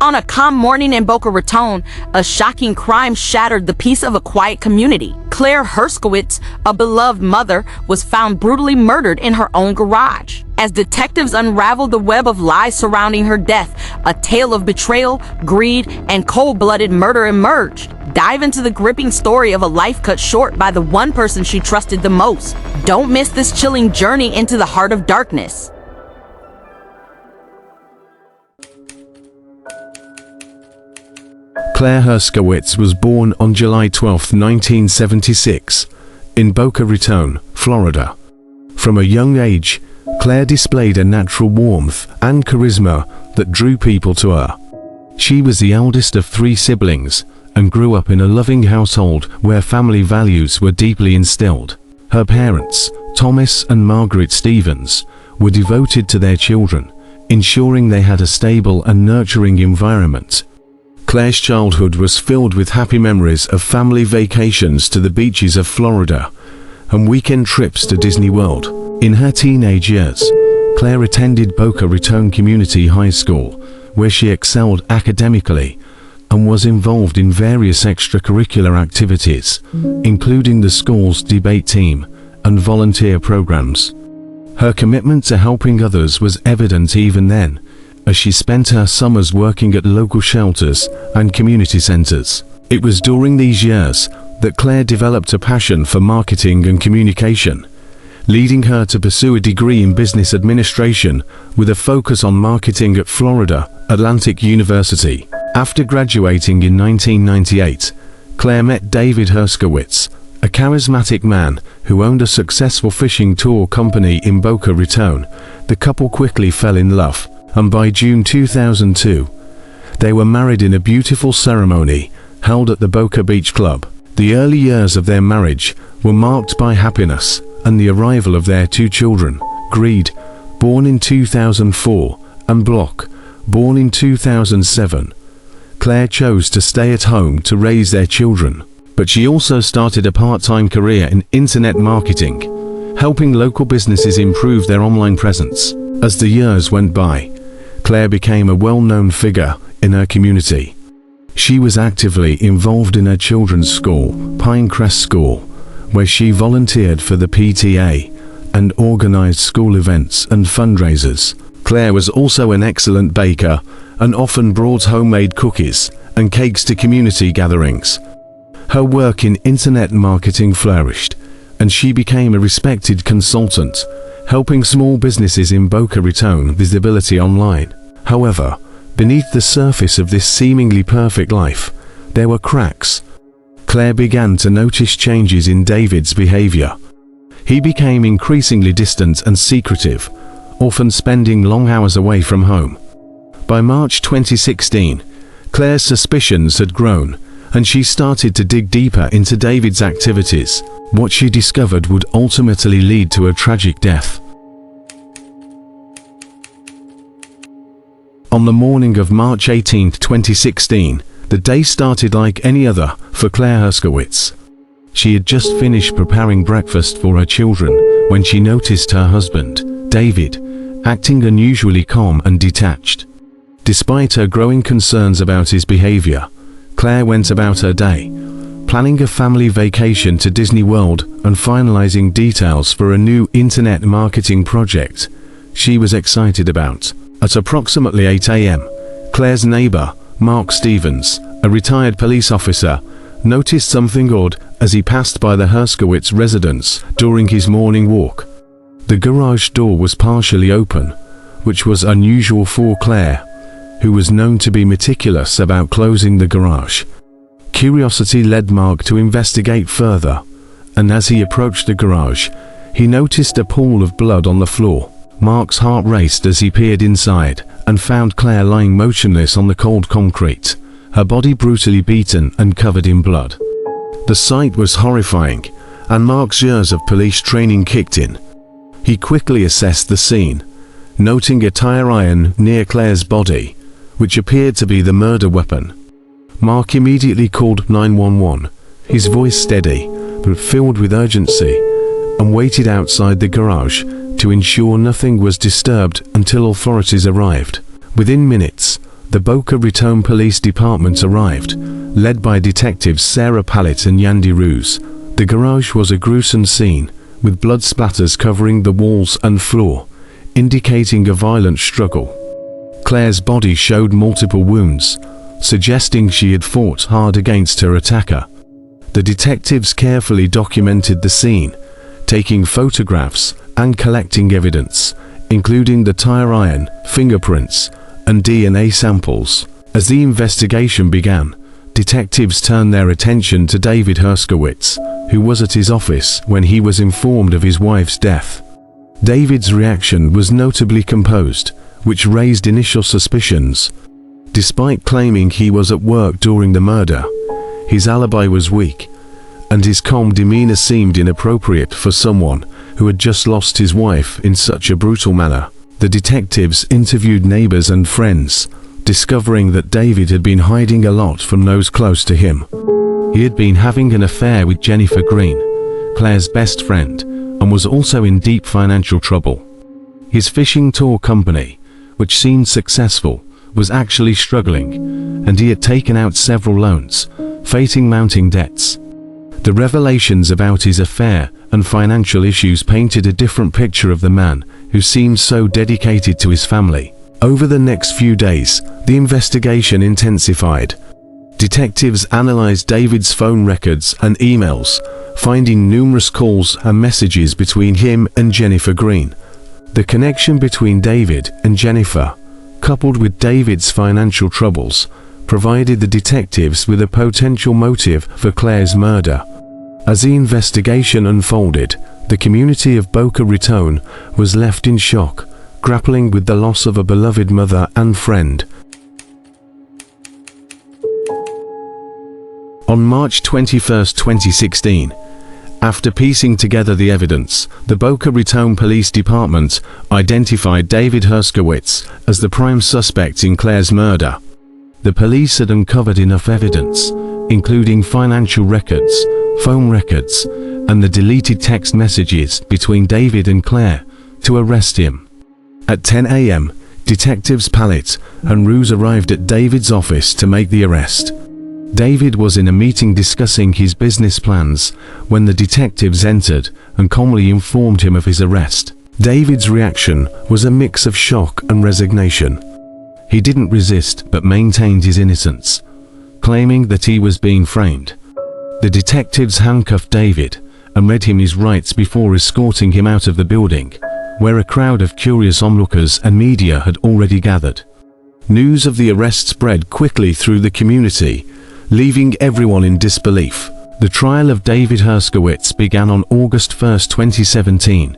On a calm morning in Boca Raton, a shocking crime shattered the peace of a quiet community. Claire Hirskowitz, a beloved mother, was found brutally murdered in her own garage. As detectives unraveled the web of lies surrounding her death, a tale of betrayal, greed, and cold-blooded murder emerged. Dive into the gripping story of a life cut short by the one person she trusted the most. Don't miss this chilling journey into the heart of darkness. Claire Hirskowitz was born on July 12, 1976, in Boca Raton, Florida. From a young age, Claire displayed a natural warmth and charisma that drew people to her. She was the eldest of 3 siblings and grew up in a loving household where family values were deeply instilled. Her parents, Thomas and Margaret Stevens, were devoted to their children, ensuring they had a stable and nurturing environment. Claire's childhood was filled with happy memories of family vacations to the beaches of Florida and weekend trips to Disney World. In her teenage years, Claire attended Boca Raton Community High School, where she excelled academically and was involved in various extracurricular activities, including the school's debate team and volunteer programs. Her commitment to helping others was evident even then, as she spent her summers working at local shelters and community centers. It was during these years that Claire developed a passion for marketing and communication, leading her to pursue a degree in business administration with a focus on marketing at Florida Atlantic University. After graduating in 1998, Claire met David Hirskowitz, a charismatic man who owned a successful fishing tour company in Boca Raton. The couple quickly fell in love, and by June 2002, they were married in a beautiful ceremony held at the Boca Beach Club. The early years of their marriage were marked by happiness and the arrival of their 2 children, Greed, born in 2004, and Block, born in 2007. Claire chose to stay at home to raise their children, but she also started a part-time career in internet marketing, helping local businesses improve their online presence. As the years went by, Claire became a well-known figure in her community. She was actively involved in her children's school, Pinecrest School, where she volunteered for the PTA and organized school events and fundraisers. Claire was also an excellent baker and often brought homemade cookies and cakes to community gatherings. Her work in internet marketing flourished, and she became a respected consultant, helping small businesses in Boca Raton visibility online. However, beneath the surface of this seemingly perfect life, there were cracks. Claire began to notice changes in David's behavior. He became increasingly distant and secretive, often spending long hours away from home. By March 2016, Claire's suspicions had grown, and she started to dig deeper into David's activities. What she discovered would ultimately lead to a tragic death. On the morning of March 18, 2016, the day started like any other for Claire Hirskowitz. She had just finished preparing breakfast for her children when she noticed her husband, David, acting unusually calm and detached. Despite her growing concerns about his behavior, Claire went about her day, planning a family vacation to Disney World and finalizing details for a new internet marketing project she was excited about. At approximately 8 a.m., Claire's neighbor, Mark Stevens, a retired police officer, noticed something odd as he passed by the Hirskowitz residence during his morning walk. The garage door was partially open, which was unusual for Claire, who was known to be meticulous about closing the garage. Curiosity led Mark to investigate further, and as he approached the garage, he noticed a pool of blood on the floor. Mark's heart raced as he peered inside and found Claire lying motionless on the cold concrete, her body brutally beaten and covered in blood. The sight was horrifying, and Mark's years of police training kicked in. He quickly assessed the scene, noting a tire iron near Claire's body, which appeared to be the murder weapon. Mark immediately called 911, his voice steady but filled with urgency, and waited outside the garage to ensure nothing was disturbed until authorities arrived. Within minutes, the Boca Raton Police Department arrived, led by detectives Sarah Pallet and Yandy Ruse. The garage was a gruesome scene, with blood splatters covering the walls and floor, indicating a violent struggle. Claire's body showed multiple wounds, suggesting she had fought hard against her attacker. The detectives carefully documented the scene, taking photographs and collecting evidence, including the tire iron, fingerprints, and DNA samples. As the investigation began, detectives turned their attention to David Hirskowitz, who was at his office when he was informed of his wife's death. David's reaction was notably composed, which raised initial suspicions. Despite claiming he was at work during the murder, his alibi was weak, and his calm demeanor seemed inappropriate for someone who had just lost his wife in such a brutal manner. The detectives interviewed neighbors and friends, discovering that David had been hiding a lot from those close to him. He had been having an affair with Jennifer Green, Claire's best friend, and was also in deep financial trouble. His fishing tour company, which seemed successful, was actually struggling, and he had taken out several loans, facing mounting debts. The revelations about his affair and financial issues painted a different picture of the man who seemed so dedicated to his family. Over the next few days, the investigation intensified. Detectives analyzed David's phone records and emails, finding numerous calls and messages between him and Jennifer Green. The connection between David and Jennifer, coupled with David's financial troubles, provided the detectives with a potential motive for Claire's murder. As the investigation unfolded, the community of Boca Raton was left in shock, grappling with the loss of a beloved mother and friend. On March 21, 2016, after piecing together the evidence, the Boca Raton Police Department identified David Hirskowitz as the prime suspect in Claire's murder. The police had uncovered enough evidence, including financial records, phone records, and the deleted text messages between David and Claire, to arrest him. At 10 a.m., detectives Pallet and Ruse arrived at David's office to make the arrest. David was in a meeting discussing his business plans when the detectives entered and calmly informed him of his arrest. David's reaction was a mix of shock and resignation. He didn't resist but maintained his innocence, claiming that he was being framed. The detectives handcuffed David and read him his rights before escorting him out of the building, where a crowd of curious onlookers and media had already gathered. News of the arrest spread quickly through the community, leaving everyone in disbelief. The trial of David Hirskowitz began on August 1, 2017.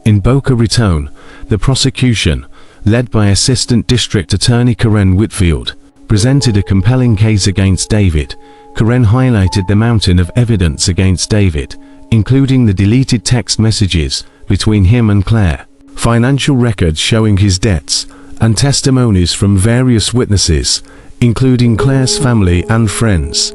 In Boca Raton, the prosecution, led by Assistant District Attorney Karen Whitfield, presented a compelling case against David. Karen highlighted the mountain of evidence against David, including the deleted text messages between him and Claire, financial records showing his debts, and testimonies from various witnesses, including Claire's family and friends.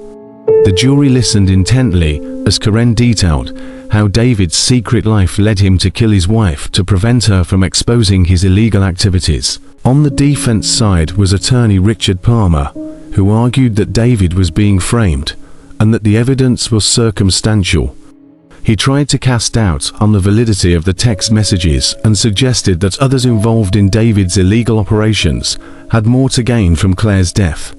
The jury listened intently as Karen detailed how David's secret life led him to kill his wife to prevent her from exposing his illegal activities. On the defense side was attorney Richard Palmer, who argued that David was being framed and that the evidence was circumstantial. He tried to cast doubt on the validity of the text messages and suggested that others involved in David's illegal operations had more to gain from Claire's death.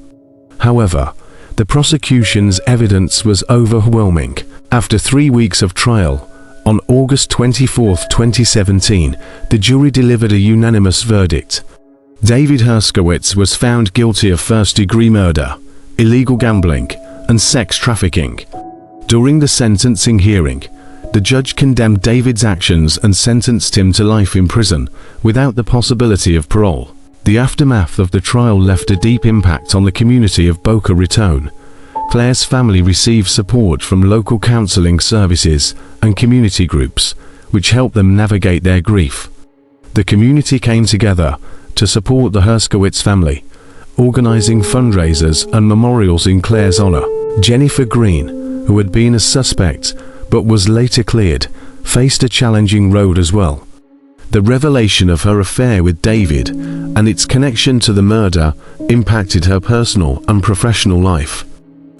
However, the prosecution's evidence was overwhelming. After 3 weeks of trial, on August 24, 2017, the jury delivered a unanimous verdict. David Hirskowitz was found guilty of first-degree murder, illegal gambling, and sex trafficking. During the sentencing hearing, the judge condemned David's actions and sentenced him to life in prison, without the possibility of parole. The aftermath of the trial left a deep impact on the community of Boca Raton. Claire's family received support from local counseling services and community groups, which helped them navigate their grief. The community came together to support the Hirskowitz family, organizing fundraisers and memorials in Claire's honor. Jennifer Green, who had been a suspect but was later cleared, faced a challenging road as well. The revelation of her affair with David and its connection to the murder impacted her personal and professional life.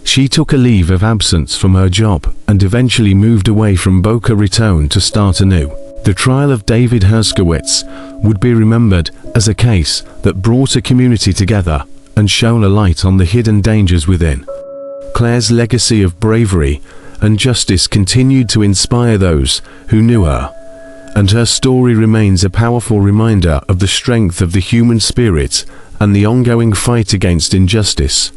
She took a leave of absence from her job and eventually moved away from Boca Raton to start anew. The trial of David Hirskowitz would be remembered as a case that brought a community together and shone a light on the hidden dangers within. Claire's legacy of bravery and justice continued to inspire those who knew her, and her story remains a powerful reminder of the strength of the human spirit and the ongoing fight against injustice.